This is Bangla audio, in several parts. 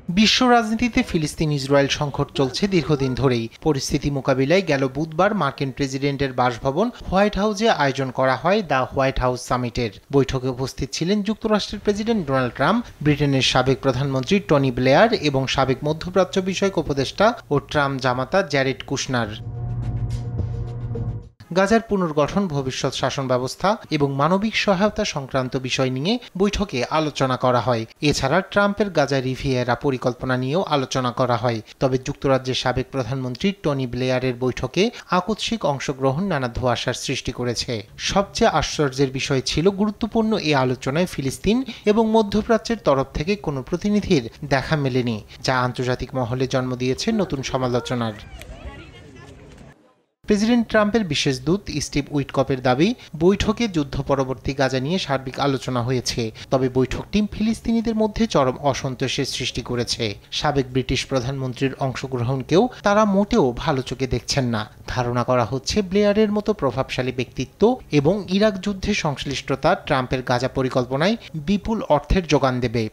বিশ্ব রাজনীতিতে ফিলিস্তিন ইসরায়েল সংকট চলছে দীর্ঘদিন ধরেই। পরিস্থিতি মোকাবিলায় গেল বুধবার মার্কিন প্রেসিডেন্টের বাসভবন হোয়াইট হাউসে আয়োজন করা হয় দ্য হোয়াইট হাউস সামিটের। বৈঠকে উপস্থিত ছিলেন যুক্তরাষ্ট্রের প্রেসিডেন্ট ডোনাল্ড ট্রাম্প, ব্রিটেনের সাবেক প্রধানমন্ত্রী টনি ব্লেয়ার এবং সাবেক মধ্যপ্রাচ্য বিষয়ক উপদেষ্টা ও ট্রাম্প জামাতা জ্যারেড কুশনার। গাজার পুনর্গঠন, ভবিষ্যৎ শাসন ব্যবস্থা এবং মানবিক সহায়তা সংক্রান্ত বিষয় নিয়ে বৈঠকে আলোচনা করা হয়। এছাড়া ট্রাম্পের গাজা রিভিয়েরা পরিকল্পনা নিয়েও আলোচনা করা হয়। তবে যুক্তরাজ্যের সাবেক প্রধানমন্ত্রী টনি ব্লেয়ারের বৈঠকে আকস্মিক অংশগ্রহণ নানা ধোঁয়াশার সৃষ্টি করেছে। সবচেয়ে আশ্চর্যের বিষয় ছিল গুরুত্বপূর্ণ এই আলোচনায় ফিলিস্তিন এবং মধ্যপ্রাচ্যের তরফ থেকে কোনো প্রতিনিধির দেখা মেলেনি, যা আন্তর্জাতিক মহলে জন্ম দিয়েছে নতুন সমালোচনার। প্রেসিডেন্ট ট্রাম্পের বিশেষ দূত স্টিভ উইটকপের দাবি, বৈঠকে যুদ্ধ পরবর্তী গাজা নিয়ে সার্বিক আলোচনা হয়েছে। তবে বৈঠকটি ফিলিস্তিনিদের মধ্যে চরম অসন্তোষের সৃষ্টি করেছে। সাবেক ব্রিটিশ প্রধানমন্ত্রীর অংশগ্রহণকেও তারা মোটেও ভালো চোখে দেখছেন না। ধারণা করা হচ্ছে ব্লেয়ারের মতো প্রভাবশালী ব্যক্তিত্ব এবং ইরাক যুদ্ধে সংশ্লিষ্টতা ট্রাম্পের গাজা পরিকল্পনায় বিপুল অর্থের যোগান দেবে।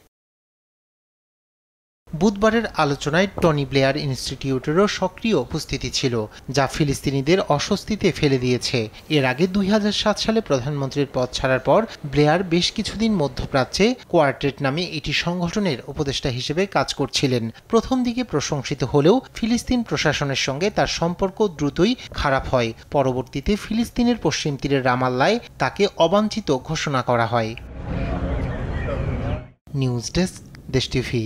বুধবারের আলোচনায় টনি ব্লেয়ার ইনস্টিটিউটেরও সক্রিয় উপস্থিতি ছিল, যা ফিলিস্তিনিদের অস্বস্তিতে ফেলে দিয়েছে। এর আগে 2007 সালে প্রধানমন্ত্রীর পদ ছাড়ার পর ব্লেয়ার বেশ কিছুদিন মধ্যপ্রাচ্যে কোয়ার্টেট নামে এটি সংগঠনের উপদেষ্টা হিসেবে কাজ করছিলেন। প্রথম দিকে প্রশংসিত হলেও ফিলিস্তিন প্রশাসনের সঙ্গে তার সম্পর্ক দ্রুতই খারাপ হয়। পরবর্তীতে ফিলিস্তিনের পশ্চিম তীরের রামাল্লায় তাকে অবাঞ্ছিত ঘোষণা করা হয়। নিউজ ডেস্ক, দেশ টিভি।